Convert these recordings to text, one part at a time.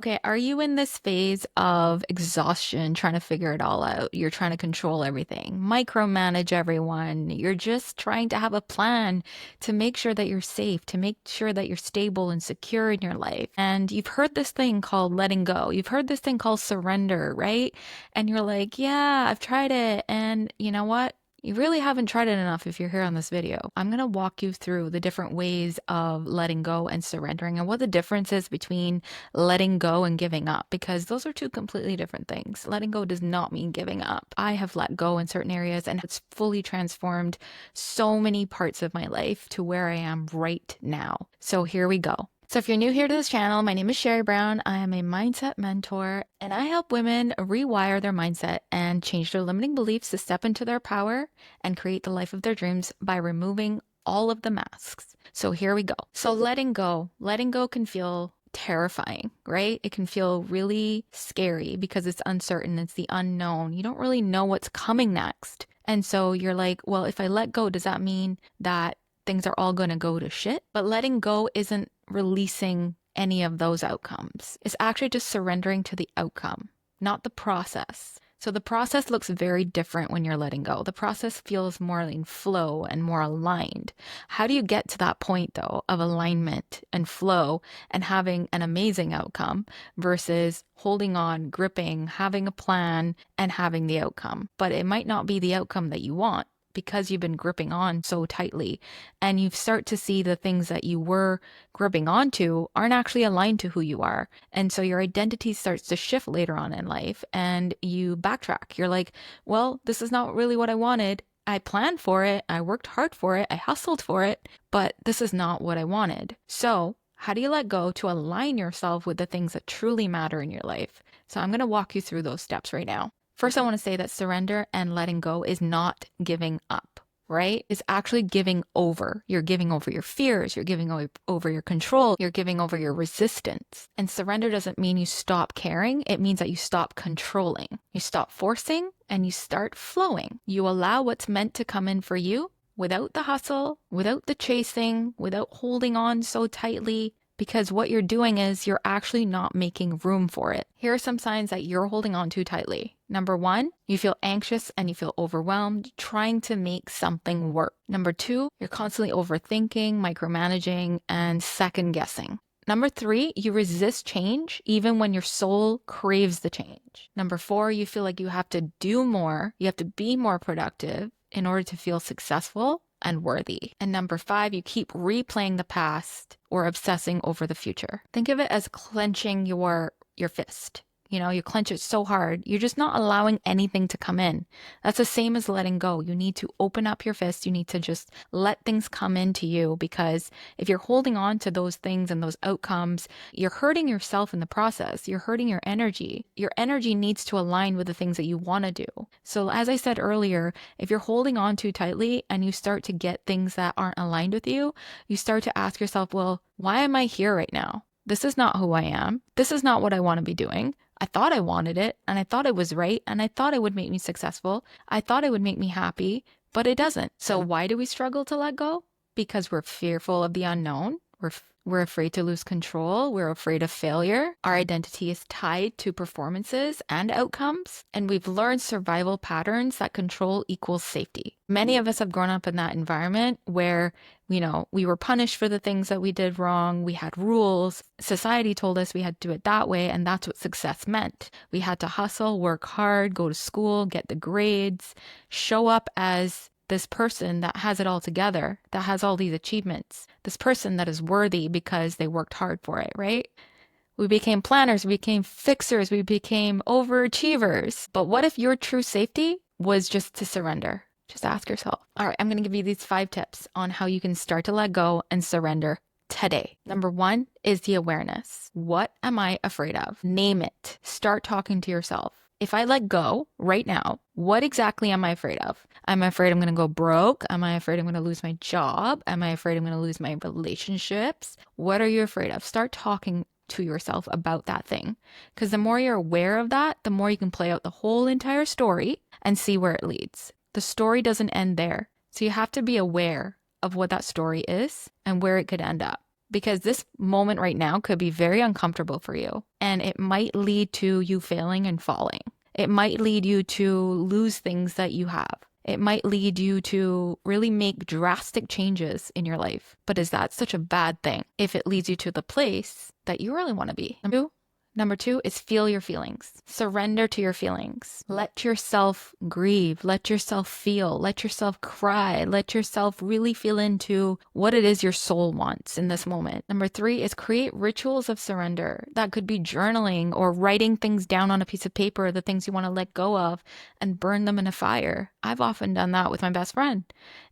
Okay, are you in this phase of exhaustion, trying to figure it all out? You're trying to control everything, micromanage everyone. You're just trying to have a plan to make sure that you're safe, to make sure that you're stable and secure in your life. And you've heard this thing called letting go. You've heard this thing called surrender, right? And you're like, yeah, I've tried it. And you know what? You really haven't tried it enough if you're here on this video. I'm going to walk you through the different ways of letting go and surrendering and what the difference is between letting go and giving up, because those are two completely different things. Letting go does not mean giving up. I have let go in certain areas and it's fully transformed so many parts of my life to where I am right now. So here we go. So if you're new here to this channel, my name is Sherry Brown. I am a mindset mentor and I help women rewire their mindset and change their limiting beliefs to step into their power and create the life of their dreams by removing all of the masks. So here we go. So letting go can feel terrifying, right? It can feel really scary because it's uncertain, it's the unknown. You don't really know what's coming next. And so you're like, well, if I let go, does that mean that things are all going to go to shit? But letting go isn't releasing any of those outcomes. It's actually just surrendering to the outcome, not the process. So the process looks very different when you're letting go. The process feels more in flow and more aligned. How do you get to that point though of alignment and flow and having an amazing outcome versus holding on, gripping, having a plan and having the outcome? But it might not be the outcome that you want because you've been gripping on so tightly, and you start to see the things that you were gripping onto aren't actually aligned to who you are. And so your identity starts to shift later on in life and you backtrack. You're like, well, this is not really what I wanted. I planned for it. I worked hard for it. I hustled for it, but this is not what I wanted. So how do you let go to align yourself with the things that truly matter in your life? So I'm going to walk you through those steps right now. First, I want to say that surrender and letting go is not giving up, right? It's actually giving over. You're giving over your fears. You're giving over your control. You're giving over your resistance. And surrender doesn't mean you stop caring. It means that you stop controlling. You stop forcing and you start flowing. You allow what's meant to come in for you without the hustle, without the chasing, without holding on so tightly, because what you're doing is you're actually not making room for it. Here are some signs that you're holding on too tightly. Number one, you feel anxious and you feel overwhelmed trying to make something work. Number two, you're constantly overthinking, micromanaging, and second guessing. Number three, you resist change even when your soul craves the change. Number four, you feel like you have to do more, you have to be more productive in order to feel successful and worthy. And number five, you keep replaying the past or obsessing over the future. Think of it as clenching your fist. You clench it so hard, you're just not allowing anything to come in. That's the same as letting go. You need to open up your fist. You need to just let things come into you, because if you're holding on to those things and those outcomes, you're hurting yourself in the process. You're hurting your energy. Your energy needs to align with the things that you want to do. So as I said earlier, if you're holding on too tightly and you start to get things that aren't aligned with you, you start to ask yourself, well, why am I here right now? This is not who I am. This is not what I want to be doing. I thought I wanted it and I thought it was right and I thought it would make me successful. I thought it would make me happy, but it doesn't. So why do we struggle to let go? Because we're fearful of the unknown. We're afraid to lose control. We're afraid of failure. Our identity is tied to performances and outcomes. And we've learned survival patterns that control equals safety. Many of us have grown up in that environment where, we were punished for the things that we did wrong. We had rules. Society told us we had to do it that way. And that's what success meant. We had to hustle, work hard, go to school, get the grades, show up as this person that has it all together, that has all these achievements, this person that is worthy because they worked hard for it, right? We became planners, we became fixers, we became overachievers. But what if your true safety was just to surrender? Just ask yourself. All right, I'm going to give you these 5 tips on how you can start to let go and surrender today. Number 1 is the awareness. What am I afraid of? Name it. Start talking to yourself. If I let go right now, what exactly am I afraid of? Am I afraid I'm going to go broke? Am I afraid I'm going to lose my job? Am I afraid I'm going to lose my relationships? What are you afraid of? Start talking to yourself about that thing. Because the more you're aware of that, the more you can play out the whole entire story and see where it leads. The story doesn't end there. So you have to be aware of what that story is and where it could end up. because this moment right now could be very uncomfortable for you, and it might lead to you failing and falling. It might lead you to lose things that you have. It might lead you to really make drastic changes in your life. But is that such a bad thing if it leads you to the place that you really want to be? Number two is feel your feelings. Surrender to your feelings. Let yourself grieve. Let yourself feel. Let yourself cry. Let yourself really feel into what it is your soul wants in this moment. Number three is create rituals of surrender. That could be journaling or writing things down on a piece of paper, the things you want to let go of, and burn them in a fire. I've often done that with my best friend.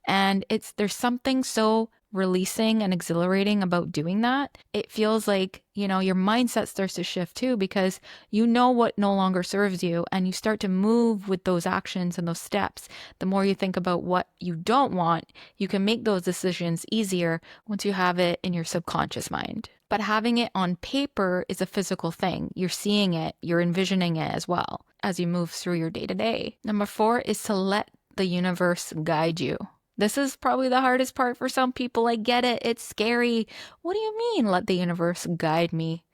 And there's something so releasing and exhilarating about doing that. It feels like, your mindset starts to shift too, because you know what no longer serves you, and you start to move with those actions and those steps. The more you think about what you don't want, you can make those decisions easier once you have it in your subconscious mind. But having it on paper is a physical thing. You're seeing it, you're envisioning it as well as you move through your day to day. Number four is to let the universe guide you. This is probably the hardest part for some people. I get it. It's scary. What do you mean, let the universe guide me?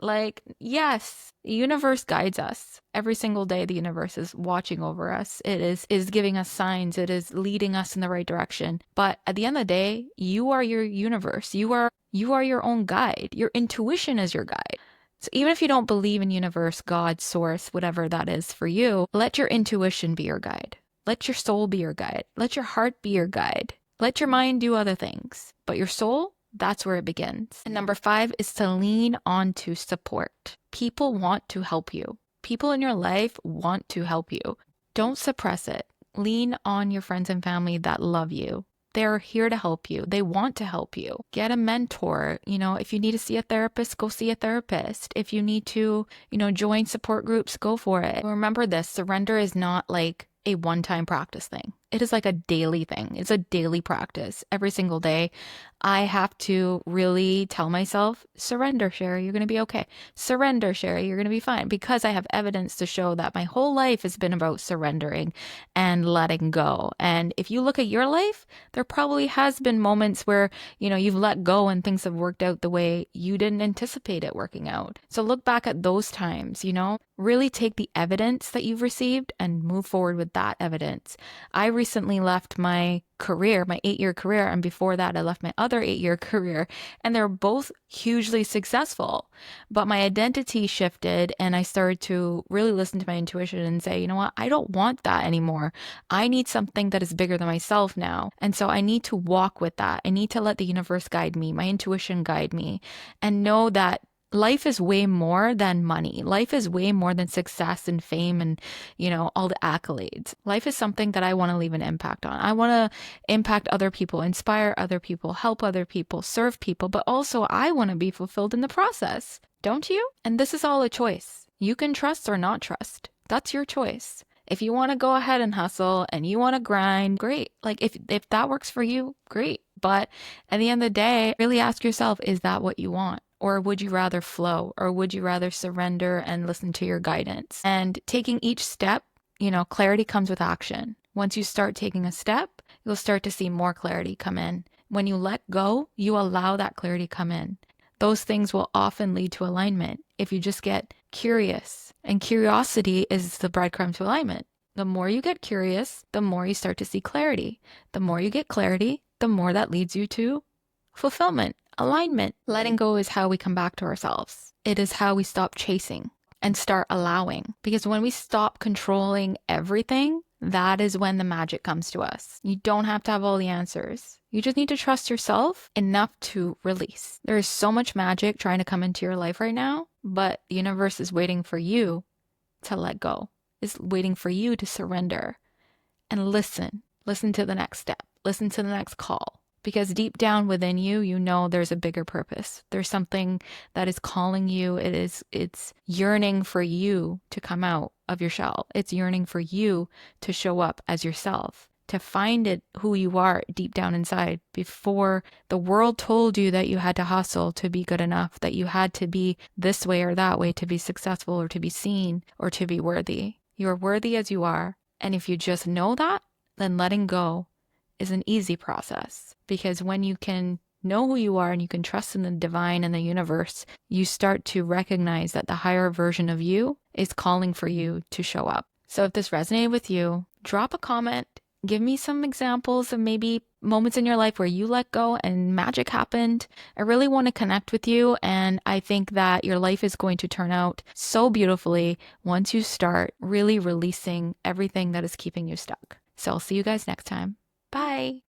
Like, yes, the universe guides us. Every single day, the universe is watching over us. It is giving us signs. It is leading us in the right direction. But at the end of the day, you are your universe. You are your own guide. Your intuition is your guide. So even if you don't believe in universe, God, source, whatever that is for you, let your intuition be your guide. Let your soul be your guide. Let your heart be your guide. Let your mind do other things. But your soul, that's where it begins. And number five is to lean onto support. People want to help you. People in your life want to help you. Don't suppress it. Lean on your friends and family that love you. They're here to help you. They want to help you. Get a mentor. If you need to see a therapist, go see a therapist. If you need to, join support groups, go for it. Remember this, surrender is not like a one-time practice thing. It is like a daily thing. It's a daily practice. Every single day, I have to really tell myself, surrender, Sherry, you're going to be okay. Surrender, Sherry, you're going to be fine. Because I have evidence to show that my whole life has been about surrendering and letting go. And if you look at your life, there probably has been moments where, you've let go and things have worked out the way you didn't anticipate it working out. So look back at those times, really take the evidence that you've received and move forward with that evidence. I recently left my career, my 8-year career, and before that I left my other 8-year career, and they're both hugely successful. But my identity shifted, and I started to really listen to my intuition and say, you know what, I don't want that anymore. I need something that is bigger than myself now. And so I need to walk with that. I need to let the universe guide me, my intuition guide me, and know that life is way more than money. Life is way more than success and fame and, all the accolades. Life is something that I want to leave an impact on. I want to impact other people, inspire other people, help other people, serve people, but also I want to be fulfilled in the process. Don't you? And this is all a choice. You can trust or not trust. That's your choice. If you want to go ahead and hustle and you want to grind, great. Like if that works for you, great. But at the end of the day, really ask yourself, is that what you want? Or would you rather flow? Or would you rather surrender and listen to your guidance? And taking each step, clarity comes with action. Once you start taking a step, you'll start to see more clarity come in. When you let go, you allow that clarity come in. Those things will often lead to alignment if you just get curious. And curiosity is the breadcrumb to alignment. The more you get curious, the more you start to see clarity. The more you get clarity, the more that leads you to fulfillment, alignment. Letting go is how we come back to ourselves. It is how we stop chasing and start allowing. Because when we stop controlling everything, that is when the magic comes to us. You don't have to have all the answers. You just need to trust yourself enough to release. There is so much magic trying to come into your life right now, but the universe is waiting for you to let go. It's waiting for you to surrender and listen. Listen to the next step. Listen to the next call. Because deep down within you, there's a bigger purpose. There's something that is calling you. It's yearning for you to come out of your shell. It's yearning for you to show up as yourself, to find it who you are deep down inside before the world told you that you had to hustle to be good enough, that you had to be this way or that way to be successful or to be seen or to be worthy. You are worthy as you are. And if you just know that, then letting go is an easy process, because when you can know who you are and you can trust in the divine and the universe, you start to recognize that the higher version of you is calling for you to show up. So if this resonated with you, drop a comment. Give me some examples of maybe moments in your life where you let go and magic happened. I really want to connect with you. And I think that your life is going to turn out so beautifully once you start really releasing everything that is keeping you stuck. So I'll see you guys next time. Bye.